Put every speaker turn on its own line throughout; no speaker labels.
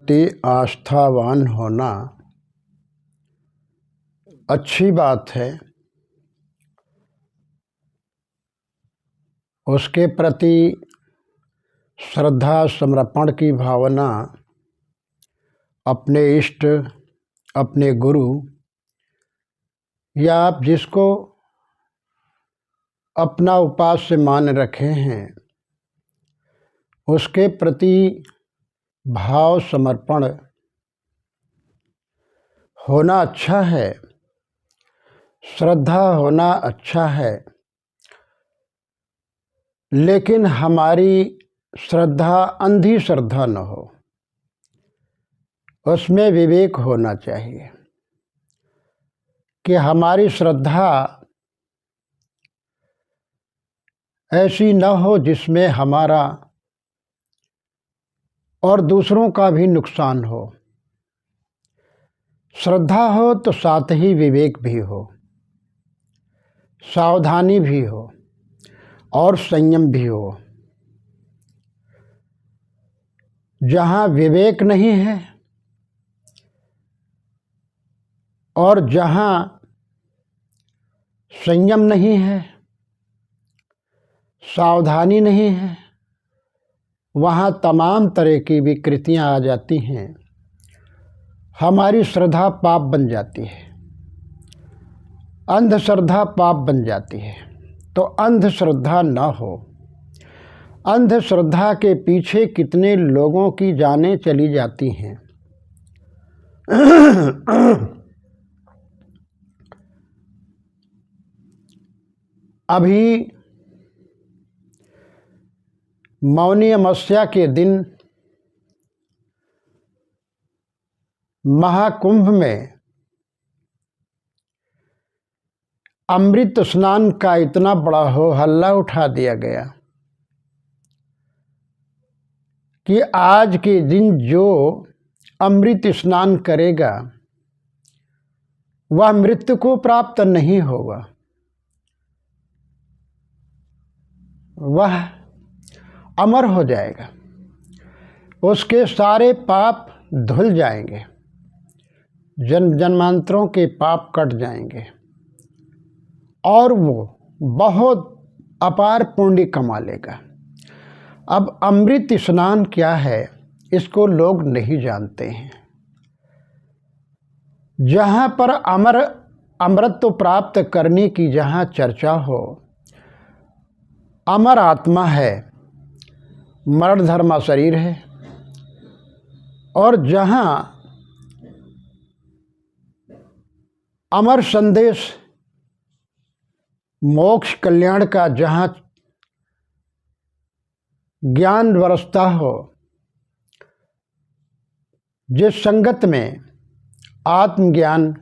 प्रति आस्थावान होना अच्छी बात है। उसके प्रति श्रद्धा समर्पण की भावना अपने इष्ट, अपने गुरु या आप जिसको अपना उपास्य मान रखे हैं उसके प्रति भाव समर्पण होना अच्छा है, श्रद्धा होना अच्छा है। लेकिन हमारी श्रद्धा अंधी श्रद्धा न हो, उसमें विवेक होना चाहिए कि हमारी श्रद्धा ऐसी न हो जिसमें हमारा और दूसरों का भी नुकसान हो। श्रद्धा हो तो साथ ही विवेक भी हो, सावधानी भी हो और संयम भी हो। जहाँ विवेक नहीं है और जहाँ संयम नहीं है, सावधानी नहीं है, वहाँ तमाम तरह की विकृतियाँ आ जाती हैं। हमारी श्रद्धा पाप बन जाती है, अंधश्रद्धा पाप बन जाती है। तो अंधश्रद्धा न हो। अंधश्रद्धा के पीछे कितने लोगों की जानें चली जाती हैं। अभी मौनी अमावस्या के दिन महाकुंभ में अमृत स्नान का इतना बड़ा हो हल्ला उठा दिया गया कि आज के दिन जो अमृत स्नान करेगा वह मृत्यु को प्राप्त नहीं होगा, वह अमर हो जाएगा, उसके सारे पाप धुल जाएंगे, जन्म जन्मांतरों के पाप कट जाएंगे और वो बहुत अपार पुण्य कमा लेगा। अब अमृत स्नान क्या है इसको लोग नहीं जानते हैं। जहाँ पर अमृत प्राप्त करने की जहाँ चर्चा हो, अमर आत्मा है, मरण धर्मा शरीर है, और जहाँ अमर संदेश मोक्ष कल्याण का जहाँ ज्ञान बरसता हो, जिस संगत में आत्मज्ञान,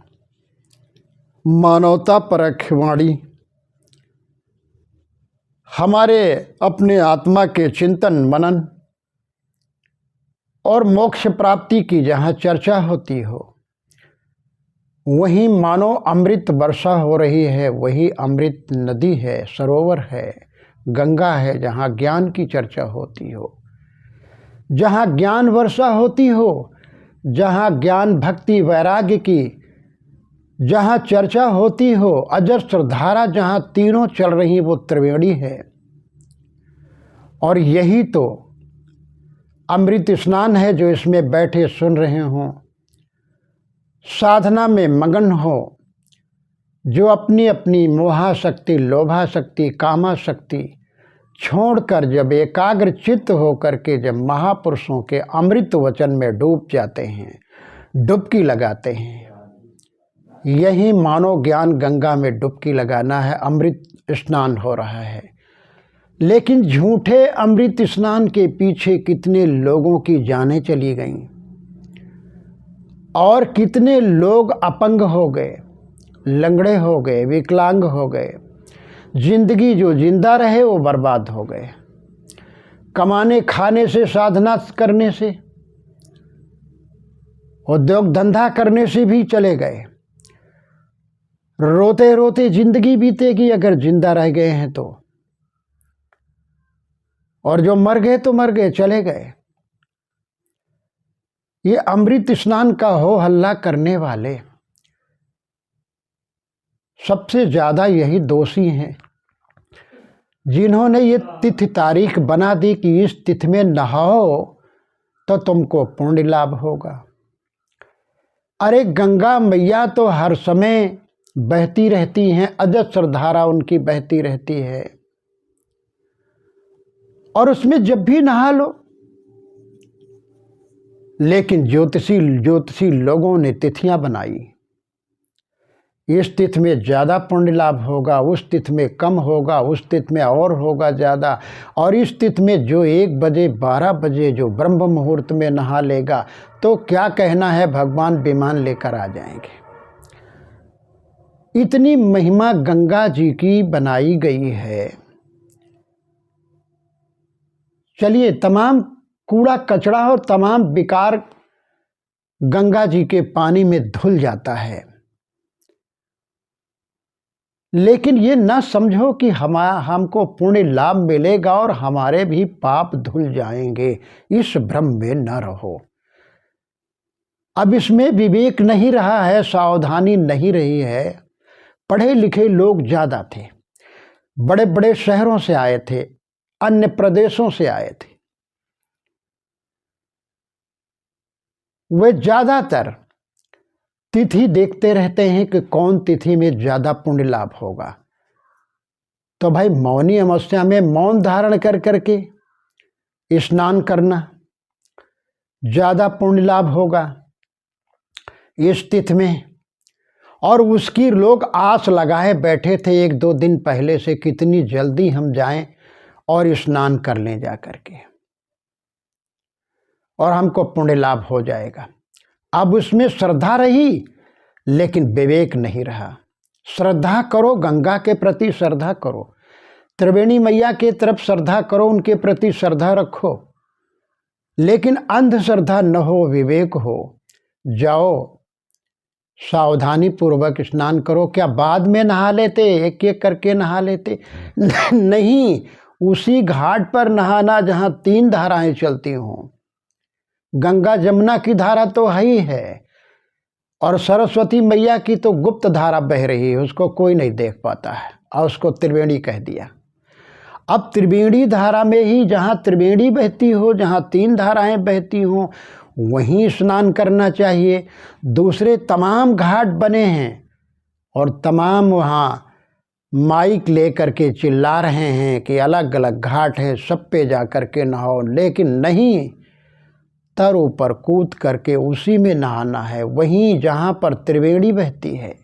मानवता परख वाणी, हमारे अपने आत्मा के चिंतन मनन और मोक्ष प्राप्ति की जहाँ चर्चा होती हो, वहीं मानो अमृत वर्षा हो रही है। वही अमृत नदी है, सरोवर है, गंगा है, जहाँ ज्ञान की चर्चा होती हो, जहाँ ज्ञान वर्षा होती हो, जहाँ ज्ञान भक्ति वैराग्य की जहाँ चर्चा होती हो, अजस्र धारा जहाँ तीनों चल रही वो त्रिवेणी है। और यही तो अमृत स्नान है जो इसमें बैठे सुन रहे हों, साधना में मगन हो, जो अपनी अपनी मोहाशक्ति, लोभाशक्ति, कामाशक्ति छोड़कर जब एकाग्र चित्त होकर के जब महापुरुषों के अमृत वचन में डूब जाते हैं, डुबकी लगाते हैं, यही मानो ज्ञान गंगा में डुबकी लगाना है, अमृत स्नान हो रहा है। लेकिन झूठे अमृत स्नान के पीछे कितने लोगों की जानें चली गईं और कितने लोग अपंग हो गए, लंगड़े हो गए, विकलांग हो गए। जिंदगी जो जिंदा रहे वो बर्बाद हो गए। कमाने खाने से, साधना करने से, उद्योग धंधा करने से भी चले गए। रोते रोते जिंदगी बीतेगी अगर जिंदा रह गए हैं तो, और जो मर गए तो मर गए, चले गए। ये अमृत स्नान का हो हल्ला करने वाले सबसे ज़्यादा यही दोषी हैं, जिन्होंने ये तिथि तारीख बना दी कि इस तिथि में नहाओ तो तुमको पुण्य लाभ होगा। अरे गंगा मैया तो हर समय बहती रहती हैं, अजस्र धारा उनकी बहती रहती है, और उसमें जब भी नहा लो। लेकिन ज्योतिषी लोगों ने तिथियां बनाई, इस तिथि में ज़्यादा पुण्य लाभ होगा, उस तिथि में कम होगा, उस तिथि में और होगा ज़्यादा, और इस तिथि में जो 1 बजे 12 बजे जो ब्रह्म मुहूर्त में नहा लेगा तो क्या कहना है, भगवान विमान लेकर आ जाएंगे। इतनी महिमा गंगा जी की बनाई गई है। चलिए, तमाम कूड़ा कचरा और तमाम विकार गंगा जी के पानी में धुल जाता है, लेकिन ये न समझो कि हमको पुण्य लाभ मिलेगा और हमारे भी पाप धुल जाएंगे। इस भ्रम में न रहो। अब इसमें विवेक नहीं रहा है, सावधानी नहीं रही है। पढ़े लिखे लोग ज़्यादा थे, बड़े बड़े शहरों से आए थे, अन्य प्रदेशों से आए थे। वे ज़्यादातर तिथि देखते रहते हैं कि कौन तिथि में ज़्यादा पुण्य लाभ होगा। तो भाई मौनी अमावस्या में मौन धारण कर करके स्नान करना ज़्यादा पुण्य लाभ होगा इस तिथि में। और उसकी लोग आस लगाए बैठे थे 1-2 दिन पहले से, कितनी जल्दी हम जाएं और स्नान कर लें जा करके, और हमको पुण्य लाभ हो जाएगा। अब उसमें श्रद्धा रही लेकिन विवेक नहीं रहा। श्रद्धा करो, गंगा के प्रति श्रद्धा करो, त्रिवेणी मैया के तरफ श्रद्धा करो, उनके प्रति श्रद्धा रखो, लेकिन अंधश्रद्धा न हो, विवेक हो। जाओ सावधानी पूर्वक स्नान करो। क्या बाद में नहा लेते, एक एक करके नहा लेते? नहीं, उसी घाट पर नहाना जहाँ 3 धाराएं चलती हों। गंगा जमुना की धारा तो है ही है, और सरस्वती मैया की तो गुप्त धारा बह रही है, उसको कोई नहीं देख पाता है, और उसको त्रिवेणी कह दिया। अब त्रिवेणी धारा में ही, जहाँ त्रिवेणी बहती हो, जहाँ 3 धाराएं बहती हों, वहीं स्नान करना चाहिए। दूसरे तमाम घाट बने हैं और तमाम वहाँ माइक ले करके चिल्ला रहे हैं कि अलग अलग घाट हैं, सब पे जा कर के नहाओ, लेकिन नहीं, तरों पर कूद करके उसी में नहाना है। वहीं जहाँ पर त्रिवेणी बहती है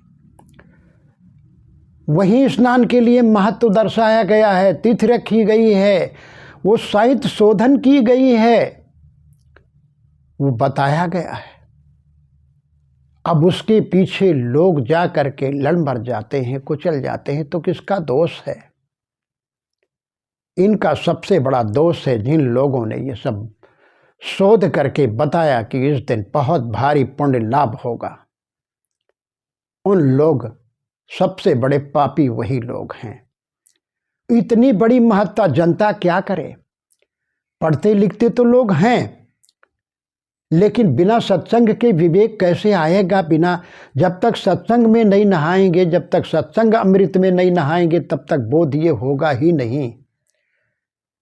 वहीं स्नान के लिए महत्व दर्शाया गया है, तिथि रखी गई है, वो साहित्य शोधन की गई है, वो बताया गया है। अब उसके पीछे लोग जा करके लड़ मर जाते हैं, कुचल जाते हैं, तो किसका दोष है? इनका सबसे बड़ा दोष है जिन लोगों ने ये सब शोध करके बताया कि इस दिन बहुत भारी पुण्य लाभ होगा। उन लोग सबसे बड़े पापी वही लोग हैं। इतनी बड़ी महत्ता जनता क्या करे? पढ़ते लिखते तो लोग हैं, लेकिन बिना सत्संग के विवेक कैसे आएगा? बिना, जब तक सत्संग में नहीं नहाएंगे, जब तक सत्संग अमृत में नहीं नहाएंगे, तब तक बोध ये होगा ही नहीं।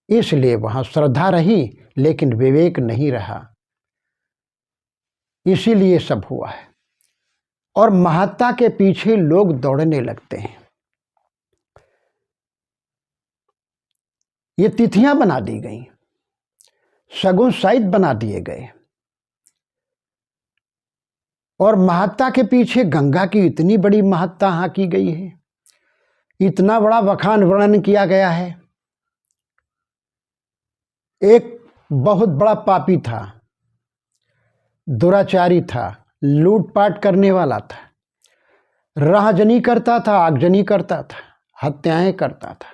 इसलिए वहाँ श्रद्धा रही लेकिन विवेक नहीं रहा, इसीलिए सब हुआ है। और महत्ता के पीछे लोग दौड़ने लगते हैं। ये तिथियां बना दी गई, शगुन साहित्य बना दिए गए, और महत्ता के पीछे गंगा की इतनी बड़ी महत्ता यहाँ की गई है, इतना बड़ा बखान वर्णन किया गया है। एक बहुत बड़ा पापी था, दुराचारी था, लूटपाट करने वाला था, राहजनी करता था, आगजनी करता था, हत्याएं करता था।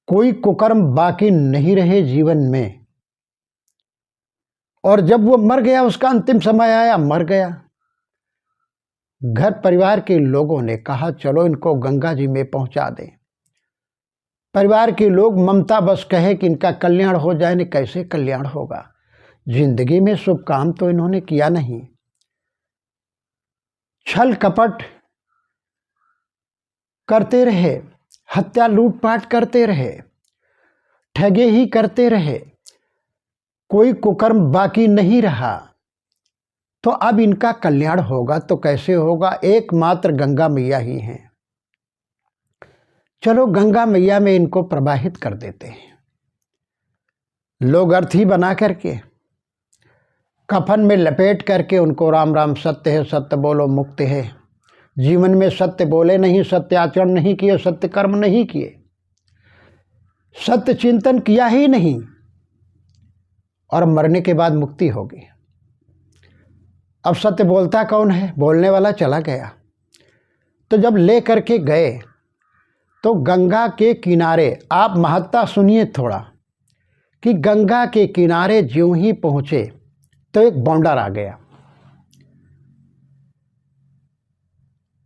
कोई कुकर्म बाकी नहीं रहे जीवन में, और जब वो मर गया, उसका अंतिम समय आया, मर गया। घर परिवार के लोगों ने कहा चलो इनको गंगा जी में पहुंचा दें। परिवार के लोग ममता बस कहे कि इनका कल्याण हो जाए, नहीं कैसे कल्याण होगा? जिंदगी में शुभ काम तो इन्होंने किया नहीं। छल कपट करते रहे, हत्या लूटपाट करते रहे, ठगे ही करते रहे, कोई कुकर्म बाकी नहीं रहा। तो अब इनका कल्याण होगा तो कैसे होगा? एकमात्र गंगा मैया ही हैं। चलो गंगा मैया में इनको प्रवाहित कर देते हैं। लोग अर्थी बना करके कफन में लपेट करके उनको राम राम सत्य है, सत्य बोलो मुक्त है, जीवन में सत्य बोले नहीं, सत्य आचरण नहीं किए, सत्य कर्म नहीं किए, सत्य चिंतन किया ही नहीं, और मरने के बाद मुक्ति होगी। अब सत्य बोलता कौन है? बोलने वाला चला गया। तो जब ले करके गए तो गंगा के किनारे, आप महत्ता सुनिए थोड़ा, कि गंगा के किनारे ज्यों ही पहुँचे तो एक बौंडर आ गया।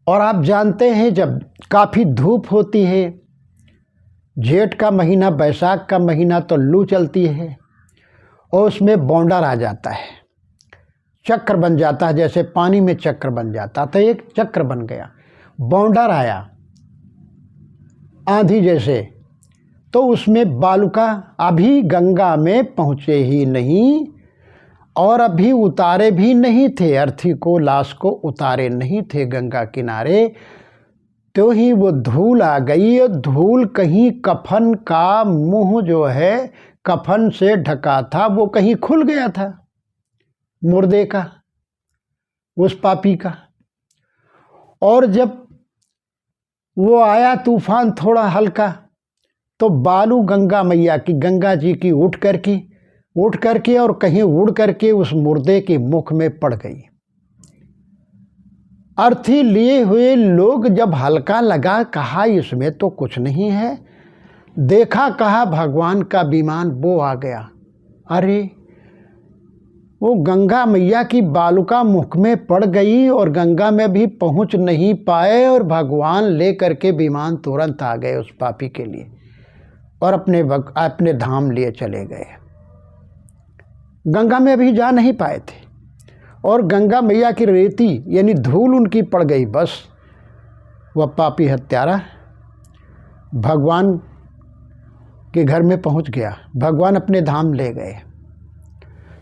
और आप जानते हैं जब काफ़ी धूप होती है, जेठ का महीना, बैसाख का महीना, तो लू चलती है और उसमें बौंडर आ जाता है, चक्र बन जाता है, जैसे पानी में चक्र बन जाता। तो एक चक्र बन गया, बौंडर आया आंधी जैसे। तो उसमें बालुका अभी गंगा में पहुँचे ही नहीं और अभी उतारे भी नहीं थे, अर्थी को, लाश को उतारे नहीं थे गंगा किनारे, तो ही वो धूल आ गई। धूल कहीं कफन का मुंह जो है कफन से ढका था, वो कहीं खुल गया था, मुर्दे का, उस पापी का। और जब वो आया तूफान थोड़ा हल्का, तो बालू गंगा मैया की, गंगा जी की उठ करके और कहीं उड़ करके उस मुर्दे के मुख में पड़ गई। अर्थी लिए हुए लोग जब हल्का लगा, कहा इसमें तो कुछ नहीं है, देखा, कहा भगवान का विमान वो आ गया। अरे वो गंगा मैया की बालुका मुख में पड़ गई और गंगा में भी पहुंच नहीं पाए, और भगवान ले करके विमान तुरंत आ गए उस पापी के लिए और अपने धाम लिए चले गए। गंगा में अभी जा नहीं पाए थे और गंगा मैया की रेती यानी धूल उनकी पड़ गई, बस वह पापी हत्यारा भगवान के घर में पहुंच गया, भगवान अपने धाम ले गए।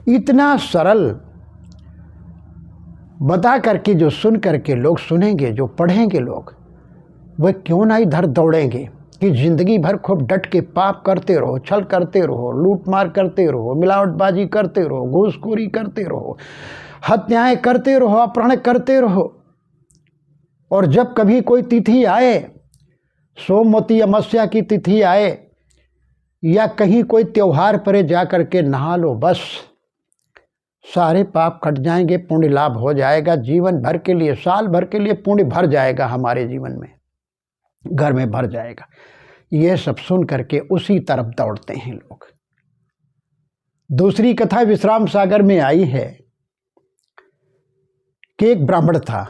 इतना सरल बता करके जो सुन करके लोग सुनेंगे, जो पढ़ेंगे लोग, वह क्यों ना इधर दौड़ेंगे कि ज़िंदगी भर खूब डट के पाप करते रहो, छल करते रहो, लूट मार करते रहो, मिलावटबाजी करते रहो, घूसखोरी करते रहो, हत्याएं करते रहो, अपहरण करते रहो। और जब कभी कोई तिथि आए, सोमवती अमावस्या की तिथि आए या कहीं कोई त्यौहार परे जा करके नहा लो, बस सारे पाप कट जाएंगे, पुण्य लाभ हो जाएगा, जीवन भर के लिए, साल भर के लिए पुण्य भर जाएगा, हमारे जीवन में, घर में भर जाएगा। ये सब सुन करके उसी तरफ दौड़ते हैं लोग। दूसरी कथा विश्राम सागर में आई है कि एक ब्राह्मण था।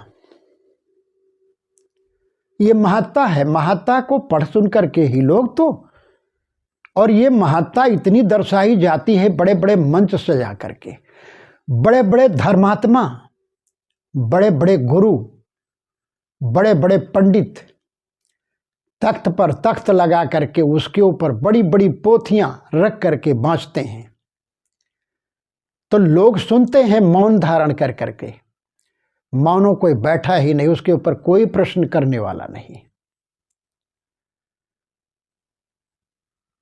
ये महत्ता है, महत्ता को पढ़ सुन करके ही लोग तो, और ये महत्ता इतनी दर्शाई जाती है बड़े बड़े मंच सजा करके, बड़े बड़े धर्मात्मा, बड़े बड़े गुरु, बड़े बड़े पंडित तख्त पर तख्त लगा करके उसके ऊपर बड़ी बड़ी पोथियां रख करके बाँचते हैं। तो लोग सुनते हैं मौन धारण कर करके, मानो कोई बैठा ही नहीं, उसके ऊपर कोई प्रश्न करने वाला नहीं।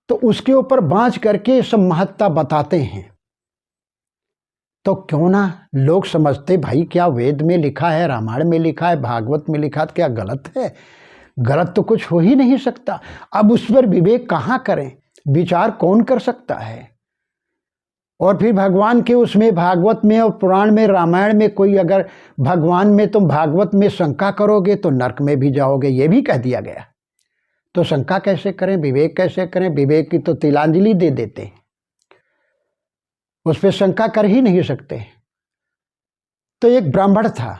तो उसके ऊपर बाँच करके सब महत्ता बताते हैं। तो क्यों ना लोग समझते, भाई क्या वेद में लिखा है, रामायण में लिखा है, भागवत में लिखा है, क्या गलत है? गलत तो कुछ हो ही नहीं सकता। अब उस पर विवेक कहाँ करें, विचार कौन कर सकता है? और फिर भगवान के उसमें भागवत में और पुराण में, रामायण में कोई अगर भगवान में तुम भागवत में शंका करोगे तो नरक में भी जाओगे, ये भी कह दिया गया। तो शंका कैसे करें, विवेक कैसे करें? विवेक की तो तिलांजलि दे देते हैं, उस पर शंका कर ही नहीं सकते। तो एक ब्राह्मण था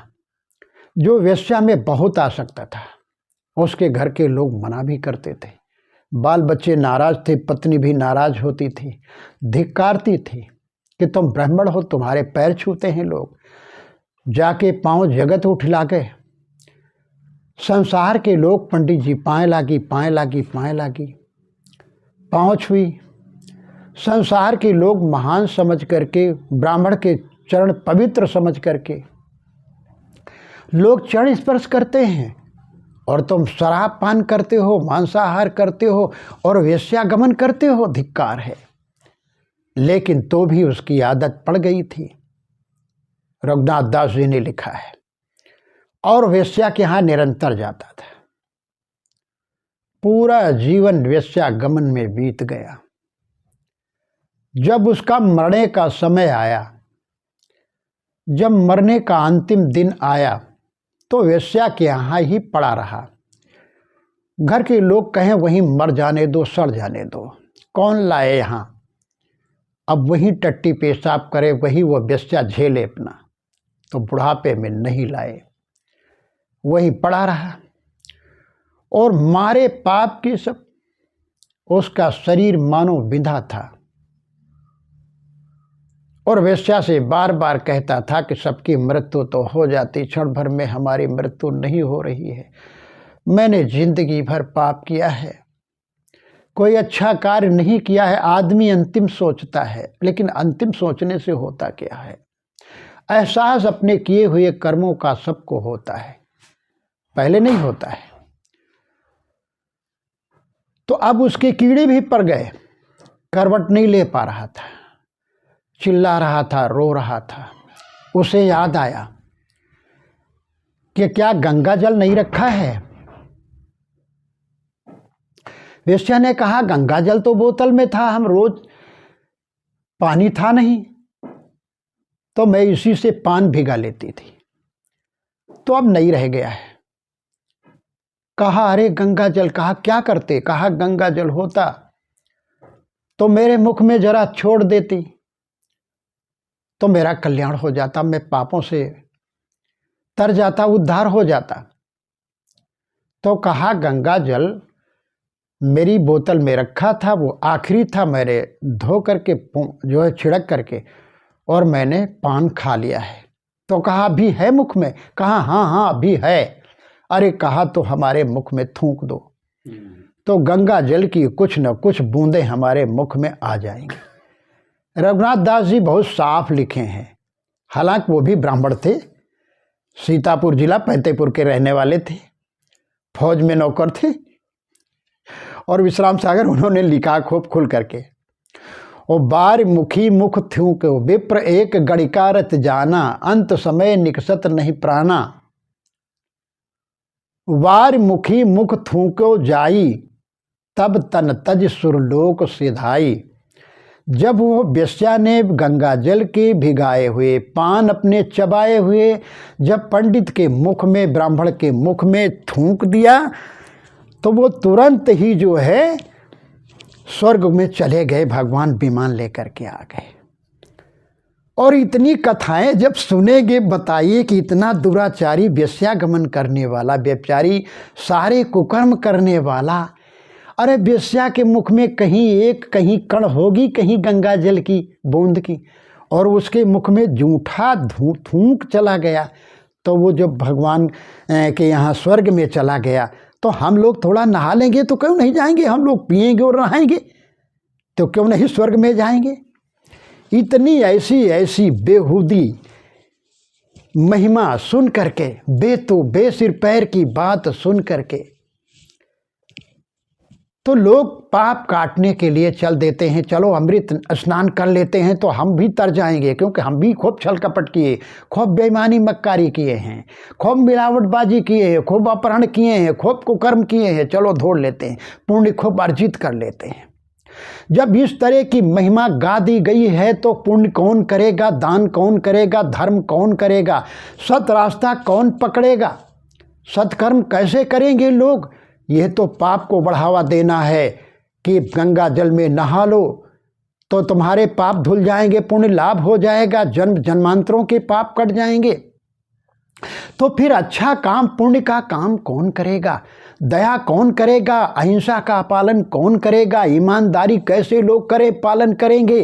जो वेश्या में बहुत आसक्त था, उसके घर के लोग मना भी करते थे, बाल बच्चे नाराज थे, पत्नी भी नाराज होती थी, धिक्कारती थी, कि तुम ब्राह्मण हो, तुम्हारे पैर छूते हैं लोग। जाके पांव जगत उठला के संसार के लोग, पंडित जी पाए लागी पाए लागी पाए लागी, पांव छुई। संसार के लोग महान समझ करके, ब्राह्मण के चरण पवित्र समझ करके लोग चरण स्पर्श करते हैं, और तुम शराब पान करते हो, मांसाहार करते हो और वेश्यागमन करते हो, धिक्कार है। लेकिन तो भी उसकी आदत पड़ गई थी, रघुनाथ दास जी ने लिखा है, और वेश्या के यहाँ निरंतर जाता था। पूरा जीवन वेश्यागमन में बीत गया। जब उसका मरने का समय आया, जब मरने का अंतिम दिन आया, तो वेश्या के यहाँ ही पड़ा रहा। घर के लोग कहें वहीं मर जाने दो, सड़ जाने दो, कौन लाए यहाँ, अब वहीं टट्टी पेशाब करे, वही वो वेश्या झेले अपना। तो बुढ़ापे में नहीं लाए, वहीं पड़ा रहा, और मारे पाप की सब, उसका शरीर मानो बिंधा था, और वेश्या से बार बार कहता था कि सबकी मृत्यु तो हो जाती, क्षण भर में हमारी मृत्यु नहीं हो रही है। मैंने जिंदगी भर पाप किया है, कोई अच्छा कार्य नहीं किया है। आदमी अंतिम सोचता है, लेकिन अंतिम सोचने से होता क्या है? एहसास अपने किए हुए कर्मों का सबको होता है, पहले नहीं होता है। तो अब उसके कीड़े भी पड़ गए, करवट नहीं ले पा रहा था, चिल्ला रहा था, रो रहा था। उसे याद आया कि क्या गंगा जल नहीं रखा है? वेश्या ने कहा गंगा जल तो बोतल में था, हम रोज, पानी था नहीं, तो मैं इसी से पान भिगा लेती थी, तो अब नहीं रह गया है। कहा अरे गंगा जल, कहा क्या करते? कहा गंगा जल होता तो मेरे मुख में जरा छोड़ देती, तो मेरा कल्याण हो जाता, मैं पापों से तर जाता, उद्धार हो जाता। तो कहा गंगा जल मेरी बोतल में रखा था, वो आखिरी था, मैंने धो करके जो है छिड़क करके, और मैंने पान खा लिया है। तो कहा अभी है मुख में? कहा हाँ हाँ अभी है। अरे कहा तो हमारे मुख में थूक दो, तो गंगा जल की कुछ न कुछ बूंदें हमारे मुख में आ जाएंगी। रघुनाथ दास जी बहुत साफ लिखे हैं, हालांकि वो भी ब्राह्मण थे, सीतापुर जिला फतेहपुर के रहने वाले थे, फौज में नौकर थे, और विश्राम सागर उन्होंने लिखा खूब खुल करके, ओ बार मुखी मुख थूको विप्र एक गणिकारत जाना, अंत समय निकसत नहीं प्राणा। वार मुखी मुख थूको जाई, तब तन तज सुरलोक सिधाई। जब वो वेश्या ने गंगा जल के भिगाए हुए पान अपने चबाए हुए जब पंडित के मुख में, ब्राह्मण के मुख में थूक दिया, तो वो तुरंत ही जो है स्वर्ग में चले गए, भगवान विमान लेकर के आ गए। और इतनी कथाएं जब सुनेंगे, बताइए कि इतना दुराचारी, वेश्यागमन करने वाला, व्यभिचारी, सारे कुकर्म करने वाला, अरे वेश्या के मुख में कहीं एक, कहीं कण होगी, कहीं गंगा जल की बूंद की, और उसके मुख में जूठा थूक चला गया, तो वो जब भगवान के यहाँ स्वर्ग में चला गया, तो हम लोग थोड़ा नहा लेंगे तो क्यों नहीं जाएंगे? हम लोग पिएंगे और नहाएंगे तो क्यों नहीं स्वर्ग में जाएंगे? इतनी ऐसी ऐसी बेहूदी महिमा सुन करके, बेसिर पैर की बात सुन करके, तो लोग पाप काटने के लिए चल देते हैं, चलो अमृत स्नान कर लेते हैं तो हम भी तर जाएंगे, क्योंकि हम भी खूब छल कपट किए, खूब बेईमानी मक्कारी किए हैं, खूब मिलावटबाजी किए हैं, खूब अपहरण किए हैं, खूब कुकर्म किए हैं, चलो धोड़ लेते हैं, पुण्य खूब अर्जित कर लेते हैं। जब इस तरह की महिमा गा दी गई है तो पुण्य कौन करेगा, दान कौन करेगा, धर्म कौन करेगा, सत रास्ता कौन पकड़ेगा, सत्कर्म कैसे करेंगे लोग? यह तो पाप को बढ़ावा देना है कि गंगा जल में नहा लो तो तुम्हारे पाप धुल जाएंगे, पुण्य लाभ हो जाएगा, जन्म जन्मांतरों के पाप कट जाएंगे। तो फिर अच्छा काम, पुण्य का काम कौन करेगा? दया कौन करेगा? अहिंसा का पालन कौन करेगा? ईमानदारी कैसे लोग पालन करेंगे?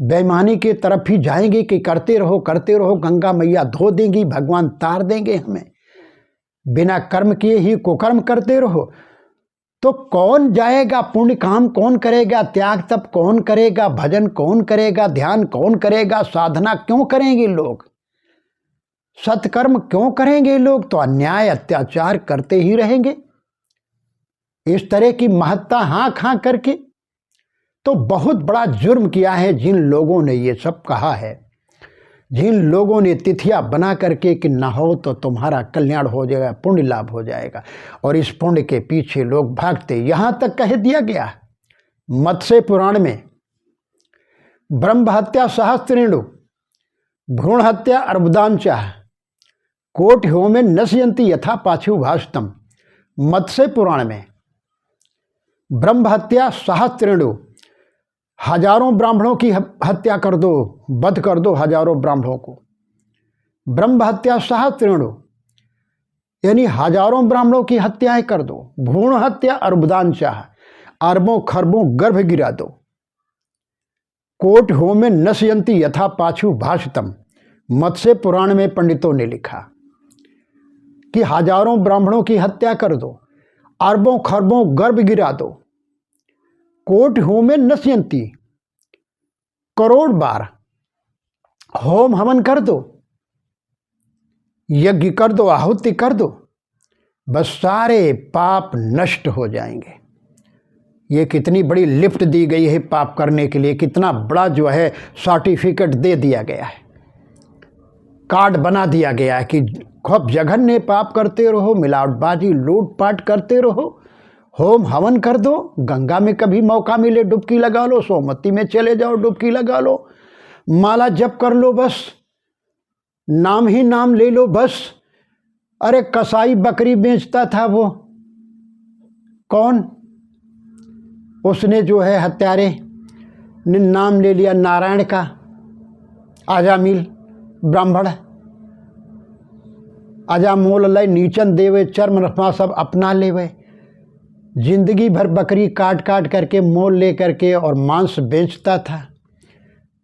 बेईमानी के तरफ ही जाएंगे कि करते रहो, गंगा मैया धो देंगी, भगवान तार देंगे हमें, बिना कर्म किए ही कुकर्म करते रहो। तो कौन जाएगा, पुण्य काम कौन करेगा, त्याग तप कौन करेगा, भजन कौन करेगा, ध्यान कौन करेगा, साधना क्यों करेंगे लोग, सत्कर्म क्यों करेंगे लोग? तो अन्याय अत्याचार करते ही रहेंगे इस तरह की महत्ता हाँ करके। तो बहुत बड़ा जुर्म किया है जिन लोगों ने ये सब कहा है, जिन लोगों ने तिथियां बना करके कि नहाओ तो तुम्हारा कल्याण हो जाएगा, पुण्य लाभ हो जाएगा, और इस पुण्य के पीछे लोग भागते। यहाँ तक कह दिया गया मत्स्य पुराण में, ब्रह्म हत्या सहस्त्रेणु भ्रूण हत्या अर्बुदांचा कोटि होमे नश्यन्ति यथा पाछु भाषतम। मत्स्य पुराण में ब्रह्म हत्या सहस्त्रेणु, हजारों ब्राह्मणों की हत्या कर दो, वध कर दो हजारों ब्राह्मणों को। ब्रह्म हत्या सहस्त्रेणु यानी हजारों ब्राह्मणों की हत्याएं कर दो। भ्रूण हत्या अर्बुदांचा, अरबों खरबों गर्भ गिरा दो। कोट होमे नश्यन्ति यथा पाछु भाषितम। मत्स्य पुराण में पंडितों ने लिखा कि हजारों ब्राह्मणों की हत्या कर दो, अरबों खरबों गर्भ गिरा दो। कोट होमे नश्यन्ति, करोड़ बार होम हवन कर दो, यज्ञ कर दो, आहुति कर दो, बस सारे पाप नष्ट हो जाएंगे। ये कितनी बड़ी लिफ्ट दी गई है पाप करने के लिए, कितना बड़ा जो है सर्टिफिकेट दे दिया गया है, कार्ड बना दिया गया है कि खूब जघन्य पाप करते रहो, मिलावटबाजी लूटपाट करते रहो, होम हवन कर दो, गंगा में कभी मौका मिले डुबकी लगा लो, सोमवती में चले जाओ डुबकी लगा लो, माला जप कर लो, बस नाम ही नाम ले लो बस। अरे कसाई बकरी बेचता था वो कौन, उसने जो है हत्यारे ने नाम ले लिया नारायण का, आजामिल ब्राह्मण, अजामोल लय नीचन देवे चर्म रफमा सब अपना लेवे। जिंदगी भर बकरी काट काट करके मोल ले करके और मांस बेचता था,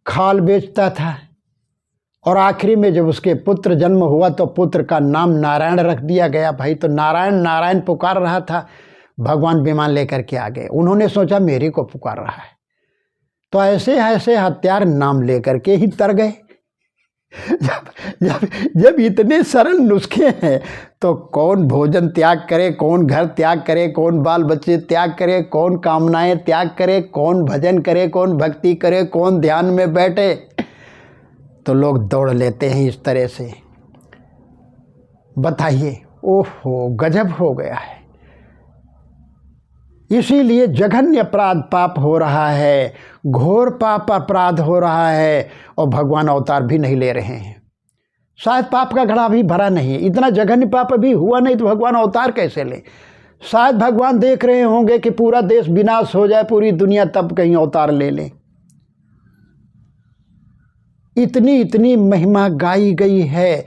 खाल बेचता था, और आखिरी में जब उसके पुत्र जन्म हुआ तो पुत्र का नाम नारायण रख दिया गया। भाई तो नारायण नारायण पुकार रहा था, भगवान विमान लेकर के आ गए, उन्होंने सोचा मेरे को पुकार रहा है, तो ऐसे ऐसे हत्यार नाम लेकर के ही तर गए। जब इतने सरल नुस्खे हैं तो कौन भोजन त्याग करे, कौन घर त्याग करे, कौन बाल बच्चे त्याग करे, कौन कामनाएं त्याग करे, कौन भजन करे, कौन भक्ति करे, कौन ध्यान में बैठे, तो लोग दौड़ लेते हैं इस तरह से। बताइए, ओहो गजब हो गया है। इसीलिए जघन्य अपराध पाप हो रहा है, घोर पाप अपराध हो रहा है, और भगवान अवतार भी नहीं ले रहे हैं। शायद पाप का घड़ा भी भरा नहीं, इतना जघन्य पाप अभी हुआ नहीं तो भगवान अवतार कैसे ले। शायद भगवान देख रहे होंगे कि पूरा देश विनाश हो जाए, पूरी दुनिया, तब कहीं अवतार ले लें। इतनी इतनी महिमा गाई गई है,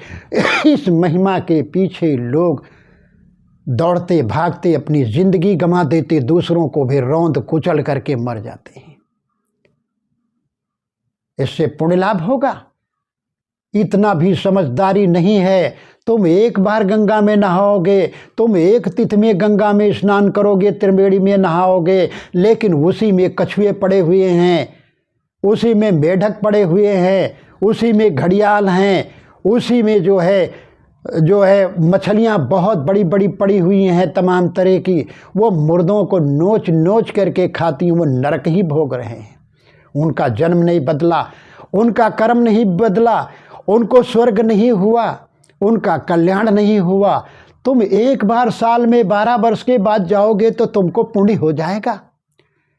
इस महिमा के पीछे लोग दौड़ते भागते अपनी जिंदगी गंवा देते, दूसरों को भी रौंद कुचल करके मर जाते हैं। इससे पुण्य लाभ होगा? इतना भी समझदारी नहीं है। तुम एक बार गंगा में नहाओगे, तुम एक तिथि में गंगा में स्नान करोगे, त्रिवेणी में नहाओगे, लेकिन उसी में कछुए पड़े हुए हैं, उसी में मेढक पड़े हुए हैं, उसी में घड़ियाल हैं, उसी में जो है मछलियाँ बहुत बड़ी बड़ी पड़ी हुई हैं तमाम तरह की, वो मुर्दों को नोच नोच करके खाती हैं, वो नरक ही भोग रहे हैं। उनका जन्म नहीं बदला, उनका कर्म नहीं बदला, उनको स्वर्ग नहीं हुआ, उनका कल्याण नहीं हुआ। तुम एक बार साल में 12 वर्ष के बाद जाओगे तो तुमको पुण्य हो जाएगा।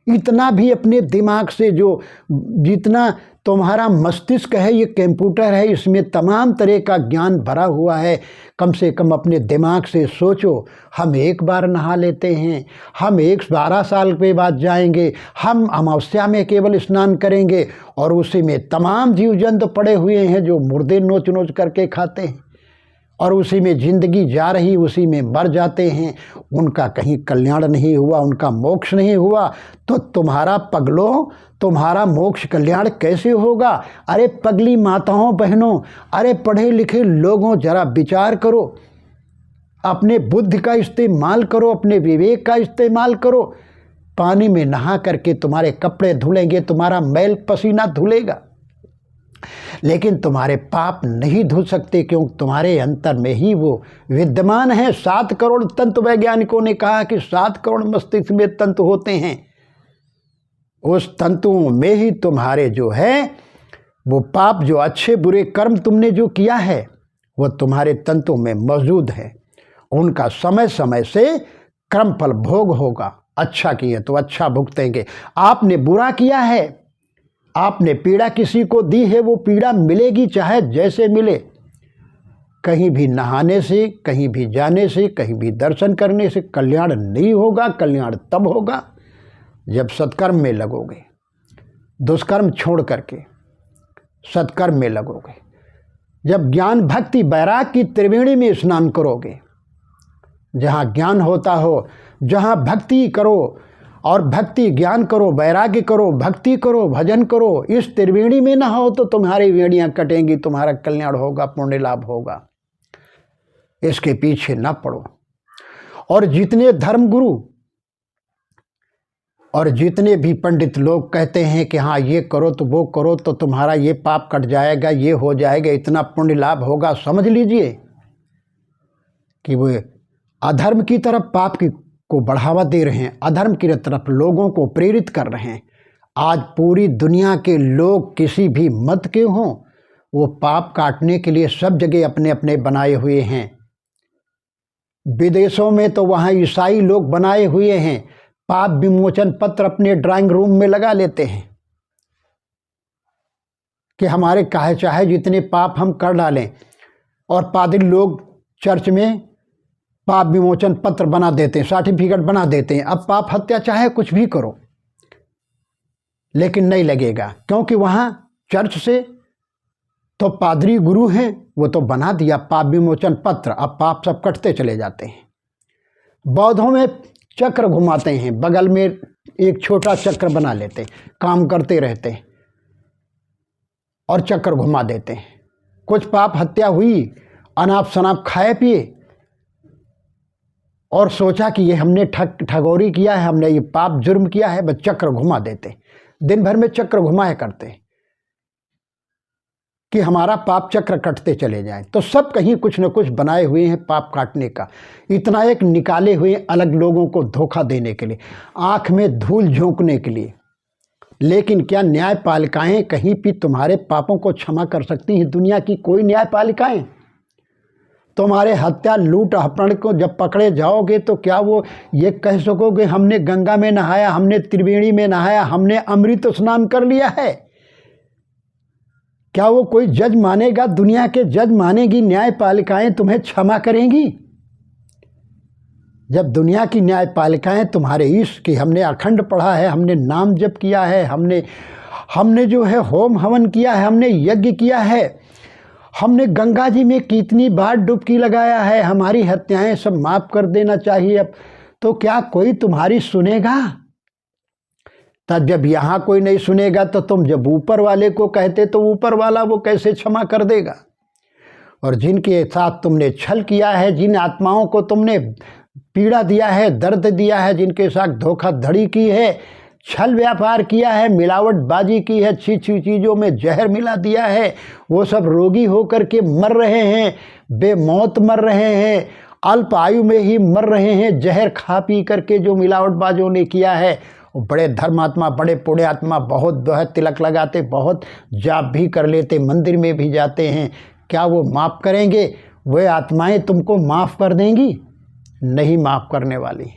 इतना भी अपने दिमाग से, जो जितना तुम्हारा मस्तिष्क है, ये कंप्यूटर है, इसमें तमाम तरह का ज्ञान भरा हुआ है, कम से कम अपने दिमाग से सोचो। हम एक बार नहा लेते हैं, हम 12 साल के बाद जाएंगे, हम अमावस्या में केवल स्नान करेंगे, और उसी में तमाम जीव जंतु पड़े हुए हैं जो मुर्दे नोच नोच करके खाते हैं, और उसी में जिंदगी जा रही, उसी में मर जाते हैं, उनका कहीं कल्याण नहीं हुआ, उनका मोक्ष नहीं हुआ, तो तुम्हारा पगलों, तुम्हारा मोक्ष कल्याण कैसे होगा? अरे पगली माताओं बहनों, अरे पढ़े लिखे लोगों, जरा विचार करो, अपने बुद्धि का इस्तेमाल करो, अपने विवेक का इस्तेमाल करो। पानी में नहा करके तुम्हारे कपड़े धुलेंगे, तुम्हारा मैल पसीना धुलेगा, लेकिन तुम्हारे पाप नहीं धुल सकते, क्योंकि तुम्हारे अंतर में ही वो विद्यमान है। 7 करोड़ तंतु वैज्ञानिकों ने कहा कि 7 करोड़ मस्तिष्क में तंतु होते हैं। उस तंतुओं में ही तुम्हारे जो है वो पाप, जो अच्छे बुरे कर्म तुमने जो किया है, वो तुम्हारे तंतुओं में मौजूद है। उनका समय समय से कर्म फल भोग होगा। अच्छा किए तो अच्छा भुगतेंगे, आपने बुरा किया है, आपने पीड़ा किसी को दी है, वो पीड़ा मिलेगी, चाहे जैसे मिले। कहीं भी नहाने से, कहीं भी जाने से, कहीं भी दर्शन करने से कल्याण नहीं होगा। कल्याण तब होगा जब सत्कर्म में लगोगे, दुष्कर्म छोड़ करके सत्कर्म में लगोगे, जब ज्ञान भक्ति वैराग की त्रिवेणी में स्नान करोगे। जहाँ ज्ञान होता हो, जहाँ भक्ति करो, और भक्ति ज्ञान करो, वैराग्य करो, भक्ति करो, भजन करो, इस त्रिवेणी में ना हो तो तुम्हारी वेणियाँ कटेंगी, तुम्हारा कल्याण होगा, पुण्य लाभ होगा। इसके पीछे ना पड़ो। और जितने धर्मगुरु और जितने भी पंडित लोग कहते हैं कि हाँ ये करो तो वो करो तो तुम्हारा ये पाप कट जाएगा, ये हो जाएगा, इतना पुण्य लाभ होगा, समझ लीजिए कि वो अधर्म की तरफ, पाप की को बढ़ावा दे रहे हैं, अधर्म की तरफ लोगों को प्रेरित कर रहे हैं। आज पूरी दुनिया के लोग किसी भी मत के हों, वो पाप काटने के लिए सब जगह अपने अपने बनाए हुए हैं। विदेशों में तो वहाँ ईसाई लोग बनाए हुए हैं, पाप विमोचन पत्र अपने ड्राइंग रूम में लगा लेते हैं कि हमारे काहे चाहे जितने पाप हम कर डालें। और पादरी लोग चर्च में पाप विमोचन पत्र बना देते हैं, सर्टिफिकेट बना देते हैं। अब पाप हत्या चाहे कुछ भी करो, लेकिन नहीं लगेगा, क्योंकि वहाँ चर्च से तो पादरी गुरु हैं, वो तो बना दिया पाप विमोचन पत्र, अब पाप सब कटते चले जाते हैं। बौद्धों में चक्र घुमाते हैं, बगल में एक छोटा चक्र बना लेते हैं, काम करते रहते हैं और चक्र घुमा देते हैं। कुछ पाप हत्या हुई, अनाप शनाप खाए पिए और सोचा कि ये हमने ठगोरी किया है, हमने ये पाप जुर्म किया है, बस चक्र घुमा देते, दिन भर में चक्र घुमाए करते कि हमारा पाप चक्र कटते चले जाएं। तो सब कहीं कुछ न कुछ बनाए हुए हैं पाप काटने का, इतना एक निकाले हुए अलग लोगों को धोखा देने के लिए, आँख में धूल झोंकने के लिए। लेकिन क्या न्यायपालिकाएं कहीं भी तुम्हारे पापों को क्षमा कर सकती हैं? दुनिया की कोई न्यायपालिकाएं? तुम्हारे हत्या लूट अपहरण को जब पकड़े जाओगे तो क्या वो ये कह सकोगे हमने गंगा में नहाया, हमने त्रिवेणी में नहाया, हमने अमृत स्नान कर लिया है? क्या वो कोई जज मानेगा? दुनिया के जज मानेगी? न्यायपालिकाएं तुम्हें क्षमा करेंगी? जब दुनिया की न्यायपालिकाएं तुम्हारे ईश की हमने अखंड पढ़ा है, हमने नाम जप किया है, हमने जो है होम हवन किया है, हमने यज्ञ किया है, हमने गंगा जी में कितनी बार डुबकी लगाया है, हमारी हत्याएं सब माफ़ कर देना चाहिए अब, तो क्या कोई तुम्हारी सुनेगा? तब जब यहाँ कोई नहीं सुनेगा तो तुम जब ऊपर वाले को कहते तो ऊपर वाला वो कैसे क्षमा कर देगा? और जिनके साथ तुमने छल किया है, जिन आत्माओं को तुमने पीड़ा दिया है, दर्द दिया है, जिनके साथ धोखाधड़ी की है, छल व्यापार किया है, मिलावटबाजी की है, अच्छी अच्छी चीज़ों में जहर मिला दिया है, वो सब रोगी होकर के मर रहे हैं, बेमौत मर रहे हैं, अल्प आयु में ही मर रहे हैं, जहर खा पी करके जो मिलावटबाजों ने किया है। वो बड़े धर्मात्मा, बड़े पुण्यात्मा, बहुत जो है तिलक लगाते, बहुत जाप भी कर लेते, मंदिर में भी जाते हैं, क्या वो माफ़ करेंगे? वे आत्माएं तुमको माफ़ कर देंगी? नहीं माफ़ करने वाली,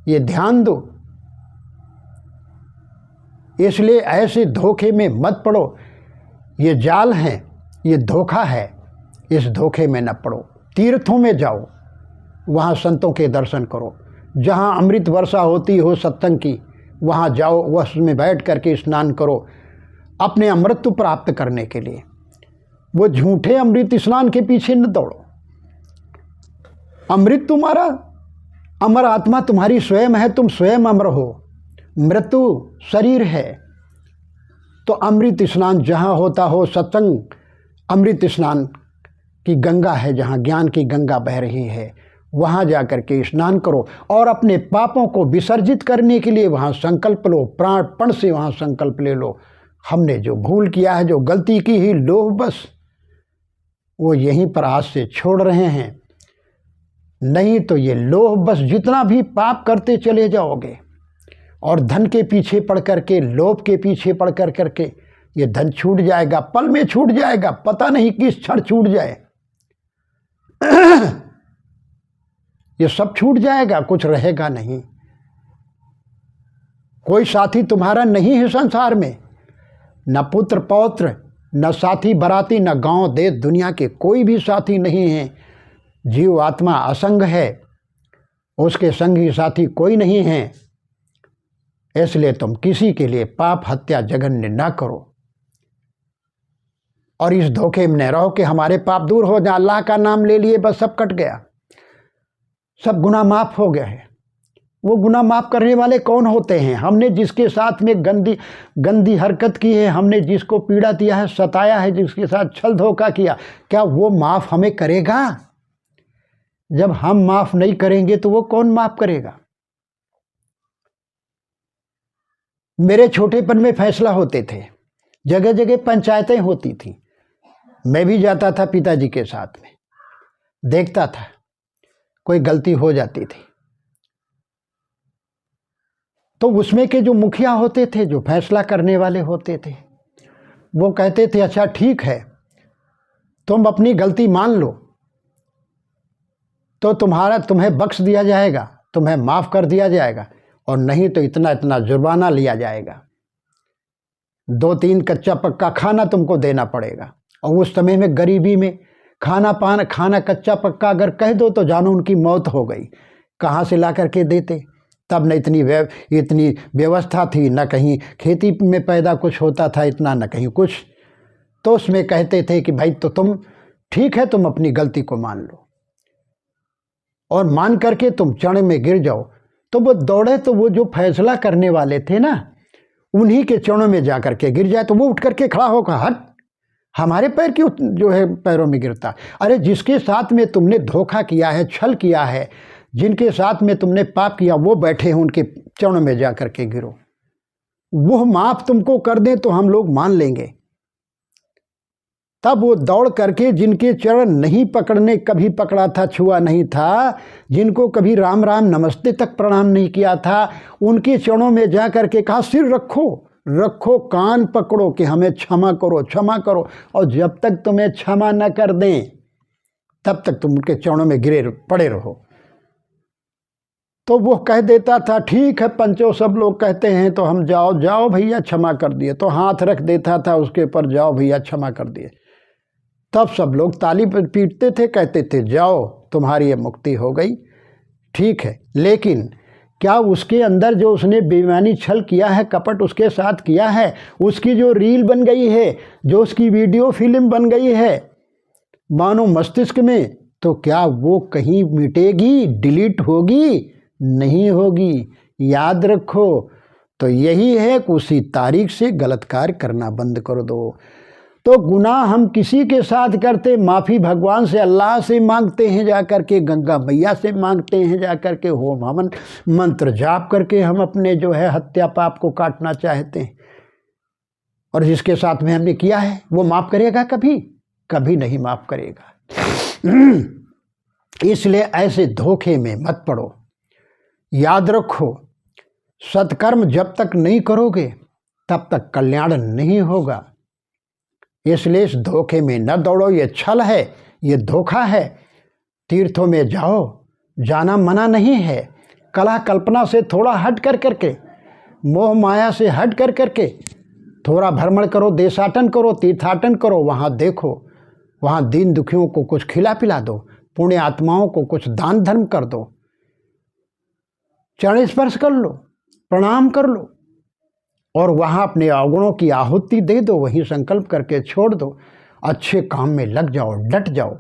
ये ध्यान दो। इसलिए ऐसे धोखे में मत पड़ो, ये जाल है, ये धोखा है, इस धोखे में न पड़ो। तीर्थों में जाओ, वहाँ संतों के दर्शन करो, जहाँ अमृत वर्षा होती हो सत्संग की, वहाँ जाओ, उसमें बैठ करके स्नान करो अपने अमृत प्राप्त करने के लिए। वो झूठे अमृत स्नान के पीछे न दौड़ो। अमृत तुम्हारा, अमर आत्मा तुम्हारी स्वयं है, तुम स्वयं अमर हो। मृत्यु शरीर है। तो अमृत स्नान जहाँ होता हो, सत्संग अमृत स्नान की गंगा है, जहाँ ज्ञान की गंगा बह रही है, वहाँ जा कर के स्नान करो और अपने पापों को विसर्जित करने के लिए वहाँ संकल्प लो, प्राणपण से वहाँ संकल्प ले लो। हमने जो भूल किया है, जो गलती की ही, लोभ बस, वो यहीं पर आज से छोड़ रहे हैं। नहीं तो ये लोभ बस जितना भी पाप करते चले जाओगे और धन के पीछे पड़ करके, लोभ के पीछे पड़ कर करके ये धन छूट जाएगा, पल में छूट जाएगा, पता नहीं किस क्षण छूट जाए। ये सब छूट जाएगा, कुछ रहेगा नहीं। कोई साथी तुम्हारा नहीं है संसार में, न पुत्र पौत्र, न साथी बराती, न गांव देश दुनिया के कोई भी साथी नहीं है। जीव आत्मा असंग है, उसके संगी साथी कोई नहीं है। इसलिए तुम किसी के लिए पाप हत्या जघन्य ना करो और इस धोखे में न रहो कि हमारे पाप दूर हो जाए, अल्लाह का नाम ले लिए बस सब कट गया, सब गुनाह माफ हो गया है। वो गुनाह माफ करने वाले कौन होते हैं? हमने जिसके साथ में गंदी हरकत की है, हमने जिसको पीड़ा दिया है, सताया है, जिसके साथ छल धोखा किया, क्या वो माफ हमें करेगा? जब हम माफ नहीं करेंगे तो वो कौन माफ करेगा? मेरे छोटेपन में फैसला होते थे, जगह जगह पंचायतें होती थी, मैं भी जाता था पिताजी के साथ में, देखता था कोई गलती हो जाती थी तो उसमें के जो मुखिया होते थे, जो फैसला करने वाले होते थे, वो कहते थे अच्छा ठीक है, तुम अपनी गलती मान लो तो तुम्हें बख्श दिया जाएगा, तुम्हें माफ़ कर दिया जाएगा, और नहीं तो इतना इतना जुर्माना लिया जाएगा, 2-3 कच्चा पक्का खाना तुमको देना पड़ेगा। और उस समय में गरीबी में खाना कच्चा पक्का अगर कह दो तो जानो उनकी मौत हो गई, कहाँ से ला करके देते? तब न इतनी व्यवस्था थी, न कहीं खेती में पैदा कुछ होता था इतना, न कहीं कुछ। तो उसमें कहते थे कि भाई तो तुम ठीक है, तुम अपनी गलती को मान लो और मान करके तुम चरण में गिर जाओ। तो वो दौड़े तो वो जो फैसला करने वाले थे ना, उन्हीं के चरणों में जा करके गिर जाए तो वो उठ करके खड़ा होकर, हट, हमारे पैर क्यों जो है पैरों में गिरता? अरे जिसके साथ में तुमने धोखा किया है, छल किया है, जिनके साथ में तुमने पाप किया, वो बैठे हैं, उनके चरणों में जा करके गिरो, वो माफ तुमको कर दें तो हम लोग मान लेंगे। तब वो दौड़ करके जिनके चरण नहीं पकड़ने कभी पकड़ा था, छुआ नहीं था, जिनको कभी राम राम नमस्ते तक प्रणाम नहीं किया था, उनके चरणों में जा करके कहा सिर रखो, कान पकड़ो कि हमें क्षमा करो। और जब तक तुम्हें क्षमा न कर दें तब तक तुम उनके चरणों में गिरे पड़े रहो। तो वो कह देता था ठीक है पंचो, सब लोग कहते हैं तो हम जाओ भैया क्षमा कर दिए, तो हाथ रख देता था उसके ऊपर, जाओ भैया क्षमा कर दिए। तब सब लोग ताली पीटते थे, कहते थे जाओ तुम्हारी ये मुक्ति हो गई, ठीक है। लेकिन क्या उसके अंदर जो उसने बेईमानी छल किया है, कपट उसके साथ किया है, उसकी जो रील बन गई है, जो उसकी वीडियो फिल्म बन गई है मानो मस्तिष्क में, तो क्या वो कहीं मिटेगी, डिलीट होगी? नहीं होगी। याद रखो। तो यही है कि उसी तारीख से गलत कार्य करना बंद कर दो। तो गुनाह हम किसी के साथ करते, माफ़ी भगवान से, अल्लाह से मांगते हैं, जा कर के गंगा मैया से मांगते हैं, जा कर के होम हवन मंत्र जाप करके हम अपने जो है हत्या पाप को काटना चाहते हैं। और जिसके साथ में हमने किया है वो माफ़ करेगा? कभी नहीं माफ़ करेगा। इसलिए ऐसे धोखे में मत पड़ो। याद रखो, सत्कर्म जब तक नहीं करोगे तब तक कल्याण नहीं होगा। इसलिए इस धोखे में न दौड़ो, ये छल है, ये धोखा है। तीर्थों में जाओ, जाना मना नहीं है, कला कल्पना से थोड़ा हट कर करके, मोह माया से हट कर करके थोड़ा भ्रमण करो, देशाटन करो, तीर्थाटन करो, वहाँ देखो, वहाँ दीन दुखियों को कुछ खिला पिला दो, पुण्य आत्माओं को कुछ दान धर्म कर दो, चरण स्पर्श कर लो, प्रणाम कर लो, और वहाँ अपने अवगुणों की आहुति दे दो, वहीं संकल्प करके छोड़ दो, अच्छे काम में लग जाओ, डट जाओ,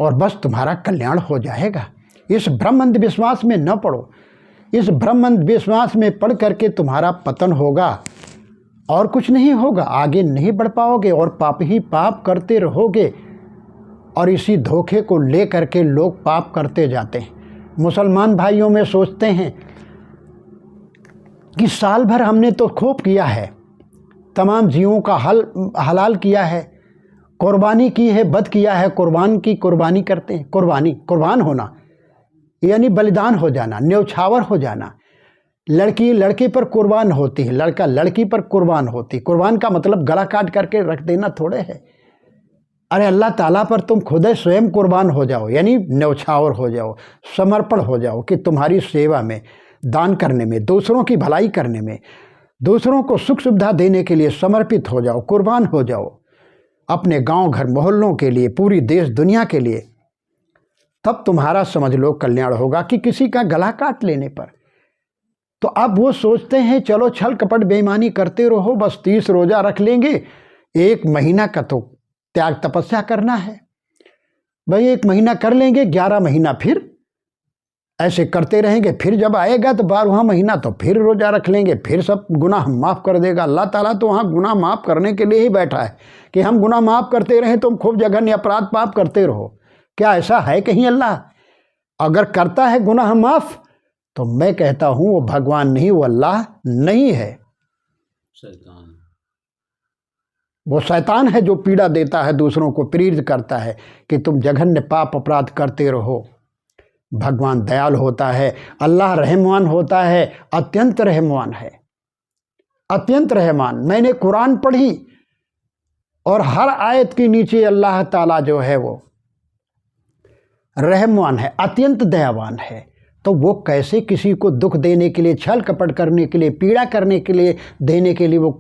और बस तुम्हारा कल्याण हो जाएगा। इस भ्रम अंधविश्वास में न पड़ो। इस भ्रम अंधविश्वास में पढ़ करके तुम्हारा पतन होगा और कुछ नहीं होगा, आगे नहीं बढ़ पाओगे और पाप ही पाप करते रहोगे। और इसी धोखे को ले करके लोग पाप करते जाते हैं। मुसलमान भाइयों में सोचते हैं कि साल भर हमने तो खूब किया है, तमाम जीवों का हलाल किया है, कुर्बानी की है, वध किया है, कुर्बान की कुर्बानी करते हैं। कुर्बान होना यानी बलिदान हो जाना, न्यौछावर हो जाना। लड़की लड़के पर कुर्बान होती है, लड़का लड़की पर कुर्बान होती है। कुर्बान का मतलब गला काट करके रख देना थोड़े है। अरे अल्लाह ताला पर तुम खुद स्वयं कुर्बान हो जाओ, यानी न्यौछावर हो जाओ, समर्पण हो जाओ कि तुम्हारी सेवा में, दान करने में, दूसरों की भलाई करने में, दूसरों को सुख सुविधा देने के लिए समर्पित हो जाओ, कुर्बान हो जाओ, अपने गांव घर मोहल्लों के लिए, पूरी देश दुनिया के लिए। तब तुम्हारा समझ लो कल्याण होगा कि किसी का गला काट लेने पर। तो अब वो सोचते हैं चलो छल कपट बेईमानी करते रहो, बस 30 रोजा रख लेंगे, 1 महीना का तो त्याग तपस्या करना है भाई, 1 महीना कर लेंगे, 11 महीना फिर ऐसे करते रहेंगे, फिर जब आएगा तो 12वां महीना तो फिर रोजा रख लेंगे, फिर सब गुनाह माफ़ कर देगा। अल्लाह ताला तो वहाँ गुनाह माफ़ करने के लिए ही बैठा है कि हम गुनाह माफ़ करते रहें, तुम खूब जघन्य अपराध पाप करते रहो। क्या ऐसा है कहीं? अल्लाह अगर करता है गुनाह माफ़ तो मैं कहता हूँ वो भगवान नहीं, वो अल्लाह नहीं है,
शैतान।
वो शैतान है जो पीड़ा देता है, दूसरों को प्रेरित करता है कि तुम जघन्य पाप अपराध करते रहो। भगवान दयाल होता है, अल्लाह रहमान होता है, अत्यंत रहमान है, अत्यंत रहमान। मैंने कुरान पढ़ी और हर आयत के नीचे अल्लाह ताला जो है वो रहमान है, अत्यंत दयावान है। तो वो कैसे किसी को दुख देने के लिए, छल कपट करने के लिए, पीड़ा करने के लिए, देने के लिए वो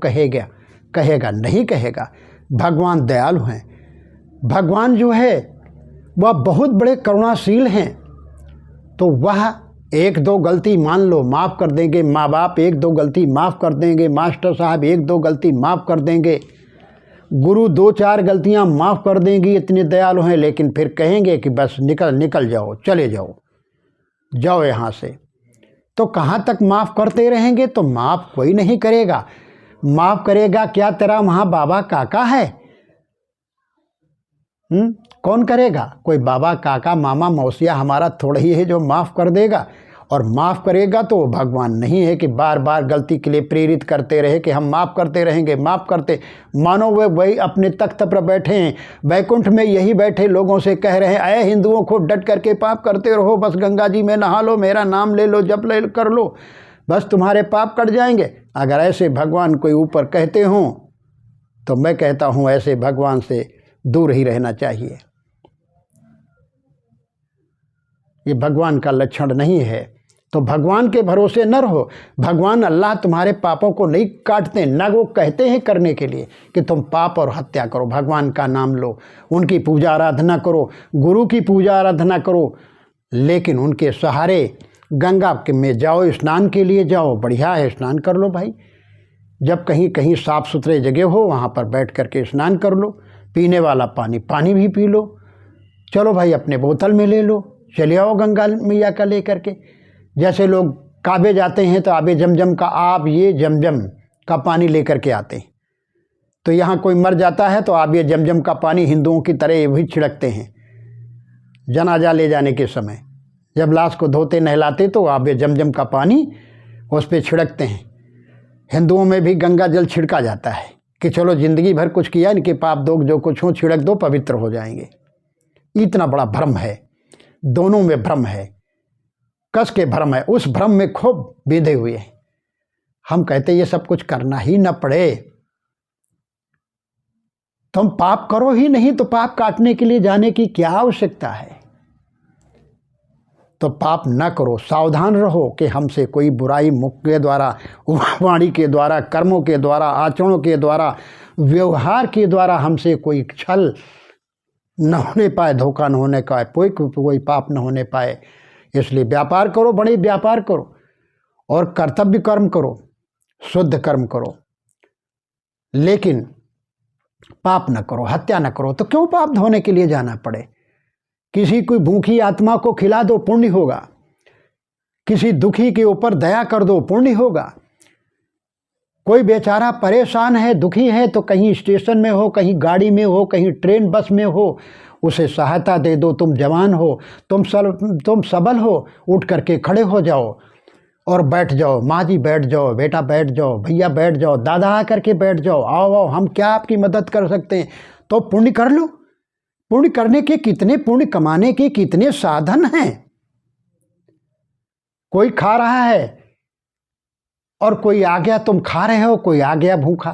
कहेगा नहीं कहेगा। भगवान दयालु हैं। भगवान जो है वह बहुत बड़े करुणाशील हैं। तो वह 1-2 गलती मान लो माफ़ कर देंगे, माँ बाप 1-2 गलती माफ़ कर देंगे, मास्टर साहब 1-2 गलती माफ़ कर देंगे, गुरु 2-4 गलतियाँ माफ़ कर देंगी, इतने दयालु हैं। लेकिन फिर कहेंगे कि बस निकल जाओ, चले जाओ यहाँ से। तो कहाँ तक माफ़ करते रहेंगे? तो माफ़ कोई नहीं करेगा। माफ़ करेगा क्या तेरा वहाँ बाबा काका है? कौन करेगा? कोई बाबा काका मामा मौसिया हमारा थोड़ा ही है जो माफ़ कर देगा। और माफ़ करेगा तो वो भगवान नहीं है कि बार बार गलती के लिए प्रेरित करते रहे कि हम माफ़ करते रहेंगे, माफ़ करते। मानो वे वही अपने तख्त पर बैठे हैं, बैकुंठ में यही बैठे लोगों से कह रहे हैं, अय हिंदुओं को डट करके पाप करते रहो, बस गंगा जी में नहा लो, मेरा नाम ले लो, जप ले कर लो, बस तुम्हारे पाप कट जाएंगे। अगर ऐसे भगवान कोई ऊपर कहते हों तो मैं कहता हूँ ऐसे भगवान से दूर ही रहना चाहिए। ये भगवान का लक्षण नहीं है। तो भगवान के भरोसे न रहो। भगवान अल्लाह तुम्हारे पापों को नहीं काटते, न वो कहते हैं करने के लिए कि तुम पाप और हत्या करो। भगवान का नाम लो, उनकी पूजा आराधना करो, गुरु की पूजा आराधना करो, लेकिन उनके सहारे गंगा में जाओ, स्नान के लिए जाओ, बढ़िया है, स्नान कर लो भाई। जब कहीं साफ़ सुथरे जगह हो वहाँ पर बैठ करके स्नान कर लो, पीने वाला पानी भी पी लो, चलो भाई अपने बोतल में ले लो, चले आओ गंगा मैया का ले करके। जैसे लोग काबे जाते हैं तो आबे जमजम का ये जमजम का पानी लेकर के आते हैं। तो यहाँ कोई मर जाता है तो आबे जमजम का पानी हिंदुओं की तरह भी छिड़कते हैं। जनाजा ले जाने के समय जब लाश को धोते नहलाते तो आबे जमजम का पानी उस पर छिड़कते हैं। हिंदुओं में भी गंगा जल छिड़का जाता है कि चलो ज़िंदगी भर कुछ किया, इनके पाप दो जो कुछ हो छिड़क दो, पवित्र हो जाएंगे। इतना बड़ा भ्रम है, दोनों में भ्रम है, कस के भ्रम है, उस भ्रम में खूब बेधे हुए हैं। हम कहते ये सब कुछ करना ही न पड़े, तुम पाप करो ही नहीं तो पाप काटने के लिए जाने की क्या आवश्यकता है? तो पाप न करो, सावधान रहो कि हमसे कोई बुराई मुख के द्वारा, वाणी के द्वारा, कर्मों के द्वारा, आचरणों के द्वारा, व्यवहार के द्वारा हमसे कोई छल न होने पाए, धोखा न होने पाए, कोई पाप न होने पाए। इसलिए व्यापार करो, बड़े व्यापार करो और कर्तव्य कर्म करो, शुद्ध कर्म करो, लेकिन पाप न करो, हत्या न करो। तो क्यों पाप धोने के लिए जाना पड़े? किसी कोई भूखी आत्मा को खिला दो, पुण्य होगा। किसी दुखी के ऊपर दया कर दो, पुण्य होगा। कोई बेचारा परेशान है, दुखी है, तो कहीं स्टेशन में हो, कहीं गाड़ी में हो, कहीं ट्रेन बस में हो, उसे सहायता दे दो। तुम जवान हो, तुम सबल हो, उठ करके खड़े हो जाओ और बैठ जाओ। माँ जी बैठ जाओ, बेटा बैठ जाओ, भैया बैठ जाओ, दादा आ करके बैठ जाओ, आओ आओ, हम क्या आपकी मदद कर सकते हैं। तो पुण्य कर लो। पुण्य करने के कितने, पुण्य कमाने के कितने साधन हैं। कोई खा रहा है और कोई आ गया, तुम खा रहे हो, कोई आ गया भूखा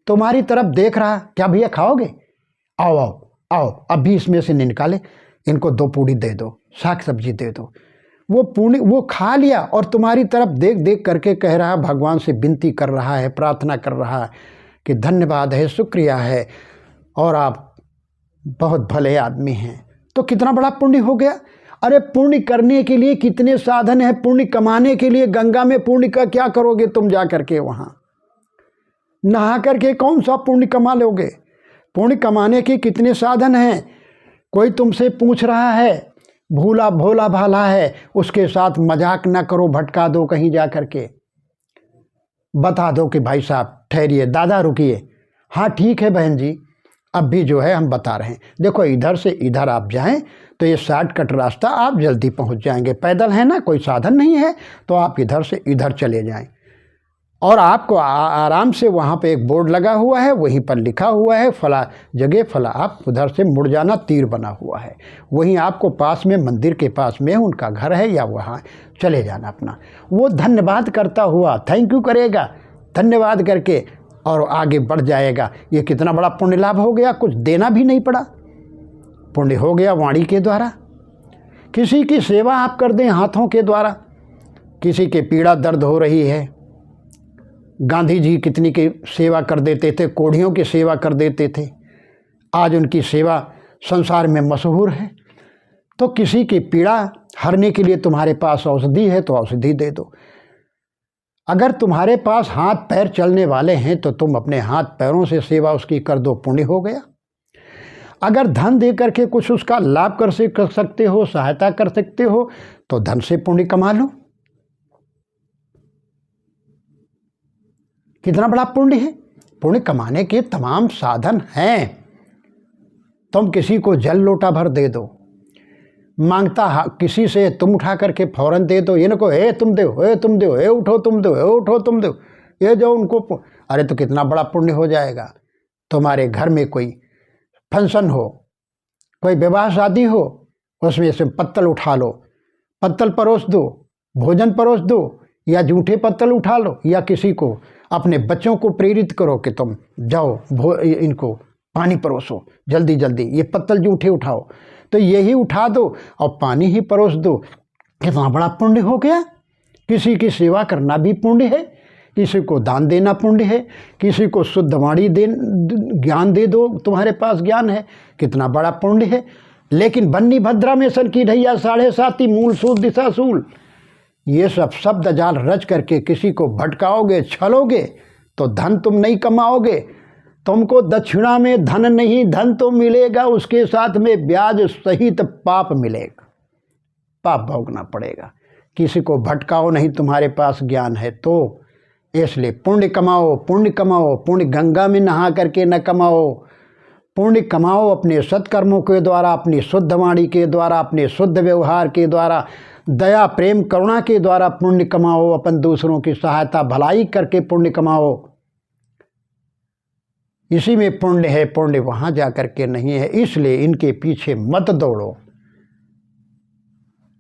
तुम्हारी तरफ देख रहा, क्या भैया खाओगे, आओ आओ आओ, अभी इसमें से निकाले, इनको 2 पूड़ी दे दो, साग सब्जी दे दो। वो पूरी वो खा लिया और तुम्हारी तरफ देख देख करके कह रहा, भगवान से विनती कर रहा है, प्रार्थना कर रहा है कि धन्यवाद है, शुक्रिया है, और आप बहुत भले आदमी हैं। तो कितना बड़ा पुण्य हो गया। अरे पुण्य करने के लिए कितने साधन हैं। पुण्य कमाने के लिए गंगा में पुण्य का क्या करोगे तुम जा करके, वहाँ नहा करके कौन सा पुण्य कमा लोगे। पुण्य कमाने के कितने साधन हैं। कोई तुमसे पूछ रहा है, भूला भोला भाला है, उसके साथ मजाक ना करो, भटका दो कहीं जा करके, बता दो कि भाई साहब ठहरिए, दादा रुकिए, हाँ ठीक है बहन जी, अब भी जो है हम बता रहे हैं, देखो इधर से इधर आप जाएं तो ये शॉर्टकट रास्ता, आप जल्दी पहुंच जाएंगे। पैदल है ना, कोई साधन नहीं है, तो आप इधर से इधर चले जाएं। और आपको आराम से वहाँ पे एक बोर्ड लगा हुआ है, वहीं पर लिखा हुआ है फला जगह फला, आप उधर से मुड़ जाना, तीर बना हुआ है, वहीं आपको पास में मंदिर के पास में उनका घर है, या वहाँ चले जाना अपना। वो धन्यवाद करता हुआ थैंक यू करेगा, धन्यवाद करके और आगे बढ़ जाएगा। ये कितना बड़ा पुण्य लाभ हो गया, कुछ देना भी नहीं पड़ा, पुण्य हो गया वाणी के द्वारा। किसी की सेवा आप कर दें हाथों के द्वारा, किसी के पीड़ा दर्द हो रही है, गांधी जी कितनी की सेवा कर देते थे, कोढ़ियों की सेवा कर देते थे, आज उनकी सेवा संसार में मशहूर है। तो किसी की पीड़ा हरने के लिए तुम्हारे पास औषधि है तो औषधि दे दो। अगर तुम्हारे पास हाथ पैर चलने वाले हैं तो तुम अपने हाथ पैरों से सेवा उसकी कर दो, पुण्य हो गया। अगर धन दे करके कुछ उसका लाभ कर सकते हो, सहायता कर सकते हो, तो धन से पुण्य कमा लो। कितना बड़ा पुण्य है। पुण्य कमाने के तमाम साधन हैं। तुम किसी को जल लोटा भर दे दो, मांगता किसी से तुम उठा करके फौरन दे दो, ये न को हे तुम दो, हे तुम दो, हे उठो तुम दो, हे उठो तुम दो, ये जो उनको, अरे तो कितना बड़ा पुण्य हो जाएगा। तुम्हारे घर में कोई फंक्शन हो, कोई विवाह शादी हो, उसमें से पत्तल उठा लो, पत्तल परोस दो, भोजन परोस दो, या जूठे पत्तल उठा लो, या किसी को अपने बच्चों को प्रेरित करो कि तुम जाओ इनको पानी परोसो, जल्दी जल्दी ये पत्तल जूठे उठाओ, तो यही उठा दो और पानी ही परोस दो। कितना बड़ा पुण्य हो गया। किसी की सेवा करना भी पुण्य है, किसी को दान देना पुण्य है, किसी को शुद्ध वाणी ज्ञान दे दो, तुम्हारे पास ज्ञान है, कितना बड़ा पुण्य है। लेकिन बन्नी भद्रा में सन की ढैया 7.5 मूल सूल दिशा सूल, ये सब शब्द जाल रच करके किसी को भटकाओगे, छलोगे, तो धन तुम नहीं कमाओगे। तुमको दक्षिणा में धन नहीं, धन तो मिलेगा, उसके साथ में ब्याज सहित पाप मिलेगा, पाप भोगना पड़ेगा। किसी को भटकाओ नहीं, तुम्हारे पास ज्ञान है तो। इसलिए पुण्य कमाओ, पुण्य कमाओ, पुण्य गंगा में नहा करके न कमाओ, पुण्य कमाओ अपने सत्कर्मों के द्वारा, अपनी शुद्ध वाणी के द्वारा, अपने शुद्ध व्यवहार के द्वारा, दया प्रेम करुणा के द्वारा पुण्य कमाओ। अपन दूसरों की सहायता भलाई करके पुण्य कमाओ, इसी में पुण्य है, पुण्य वहाँ जा कर के नहीं है। इसलिए इनके पीछे मत दौड़ो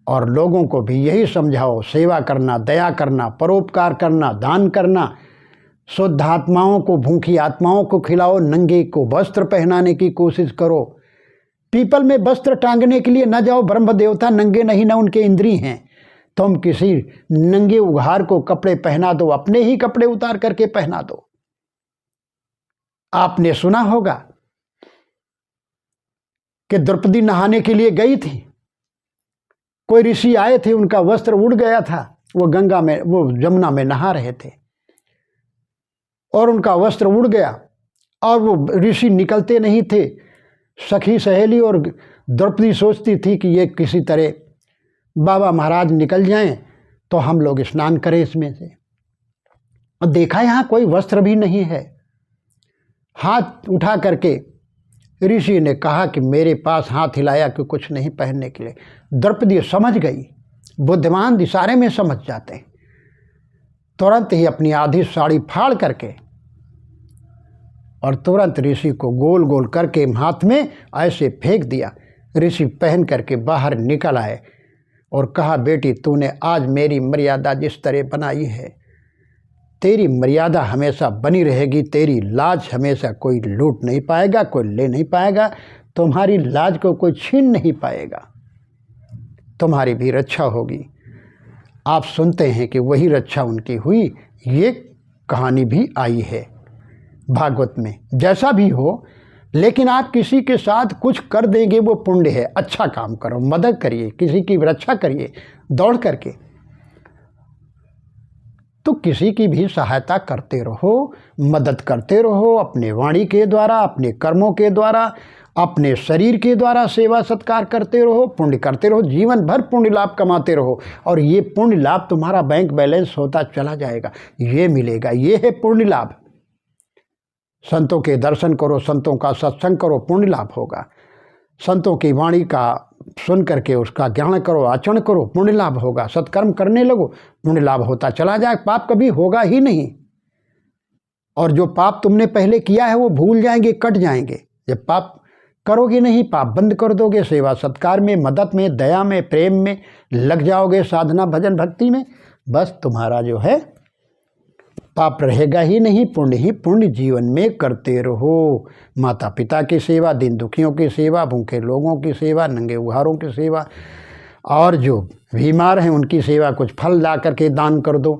और लोगों को भी यही समझाओ, सेवा करना, दया करना, परोपकार करना, दान करना, शुद्ध आत्माओं को, भूखी आत्माओं को खिलाओ, नंगे को वस्त्र पहनाने की कोशिश करो। पीपल में वस्त्र टांगने के लिए न जाओ, ब्रह्म देवता नंगे नहीं, न उनके इंद्री हैं। तुम किसी नंगे उघार को कपड़े पहना दो, अपने ही कपड़े उतार करके पहना दो। आपने सुना होगा कि द्रौपदी नहाने के लिए गई थी, कोई ऋषि आए थे, उनका वस्त्र उड़ गया था, वो गंगा में, वो जमुना में नहा रहे थे और उनका वस्त्र उड़ गया और वो ऋषि निकलते नहीं थे। सखी सहेली और द्रौपदी सोचती थी कि ये किसी तरह बाबा महाराज निकल जाएं तो हम लोग स्नान करें इसमें से। और देखा यहाँ कोई वस्त्र भी नहीं है। हाथ उठा करके ऋषि ने कहा कि मेरे पास हाथ हिलाया कि कुछ नहीं पहनने के लिए। द्रौपदी समझ गई, बुद्धिमान इशारे में समझ जाते हैं। तुरंत ही अपनी आधी साड़ी फाड़ करके और तुरंत ऋषि को गोल गोल करके हाथ में ऐसे फेंक दिया। ऋषि पहन करके बाहर निकल आए और कहा, बेटी तूने आज मेरी मर्यादा जिस तरह बनाई है, तेरी मर्यादा हमेशा बनी रहेगी। तेरी लाज हमेशा कोई लूट नहीं पाएगा, कोई ले नहीं पाएगा। तुम्हारी लाज को कोई छीन नहीं पाएगा। तुम्हारी भी रक्षा होगी। आप सुनते हैं कि वही रक्षा उनकी हुई। ये कहानी भी आई है भागवत में। जैसा भी हो, लेकिन आप किसी के साथ कुछ कर देंगे वो पुण्य है। अच्छा काम करो, मदद करिए, किसी की रक्षा करिए दौड़ करके। तो किसी की भी सहायता करते रहो, मदद करते रहो, अपने वाणी के द्वारा, अपने कर्मों के द्वारा, अपने शरीर के द्वारा सेवा सत्कार करते रहो, पुण्य करते रहो, जीवन भर पुण्य लाभ कमाते रहो। और ये पुण्य लाभ तुम्हारा बैंक बैलेंस होता चला जाएगा, ये मिलेगा। ये है पुण्य लाभ। संतों के दर्शन करो, संतों का सत्संग करो, पुण्य लाभ होगा। संतों की वाणी का सुन करके उसका ज्ञान करो, आचरण करो, पुण्य लाभ होगा। सत्कर्म करने लगो, पुण्य लाभ होता चला जाए। पाप कभी होगा ही नहीं। और जो पाप तुमने पहले किया है वो भूल जाएंगे, कट जाएंगे। जब पाप करोगे नहीं, पाप बंद कर दोगे, सेवा सत्कार में, मदद में, दया में, प्रेम में लग जाओगे, साधना भजन भक्ति में, बस तुम्हारा जो है पाप रहेगा ही नहीं। पुण्य ही पुण्य जीवन में करते रहो। माता पिता की सेवा, दीन दुखियों की सेवा, भूखे लोगों की सेवा, नंगे उघारों की सेवा, और जो बीमार हैं उनकी सेवा। कुछ फल ला करके दान कर दो,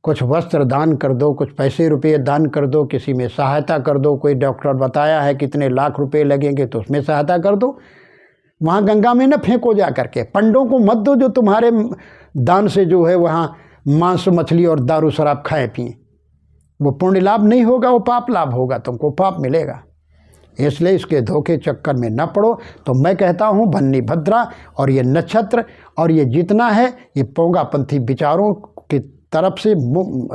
कुछ वस्त्र दान कर दो, कुछ पैसे रुपये दान कर दो, किसी में सहायता कर दो। कोई डॉक्टर बताया है कितने लाख रुपए लगेंगे तो उसमें सहायता कर दो। वहाँ गंगा में न फेंको जा करके। पंडों को मत दो जो तुम्हारे दान से जो है वहाँ मांस मछली और दारू शराब खाए पिए। वो पुण्य लाभ नहीं होगा, वो पाप लाभ होगा, तुमको पाप मिलेगा। इसलिए इसके धोखे चक्कर में न पड़ो। तो मैं कहता हूँ भन्नी भद्रा और ये नक्षत्र और ये जितना है, ये पोंगापंथी विचारों की तरफ से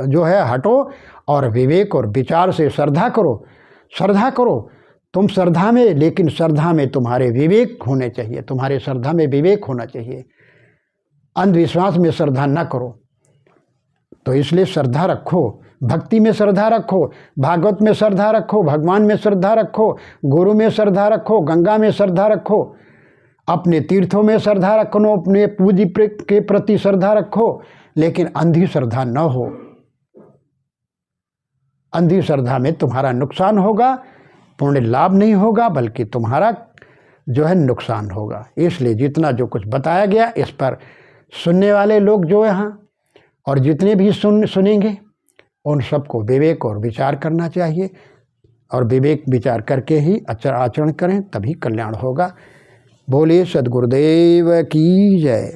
जो है हटो और विवेक और विचार से श्रद्धा करो। श्रद्धा करो तुम श्रद्धा में, लेकिन श्रद्धा में तुम्हारे विवेक होने चाहिए, तुम्हारे श्रद्धा में विवेक होना चाहिए। अंधविश्वास में श्रद्धा न करो। तो इसलिए श्रद्धा रखो, भक्ति में श्रद्धा रखो, भागवत में श्रद्धा रखो, भगवान में श्रद्धा रखो, गुरु में श्रद्धा रखो, गंगा में श्रद्धा रखो, अपने तीर्थों में श्रद्धा रखो, अपने पूज्य के प्रति श्रद्धा रखो। लेकिन अंधी श्रद्धा न हो। अंधी श्रद्धा में तुम्हारा नुकसान होगा, पुण्य लाभ नहीं होगा, बल्कि तुम्हारा जो है नुकसान होगा। इसलिए जितना जो कुछ बताया गया, इस पर सुनने वाले लोग जो यहाँ और जितने भी सुनेंगे उन सबको विवेक और विचार करना चाहिए। और विवेक विचार करके ही आचरण करें, तभी कल्याण होगा। बोलिए सद्गुरुदेव की जय।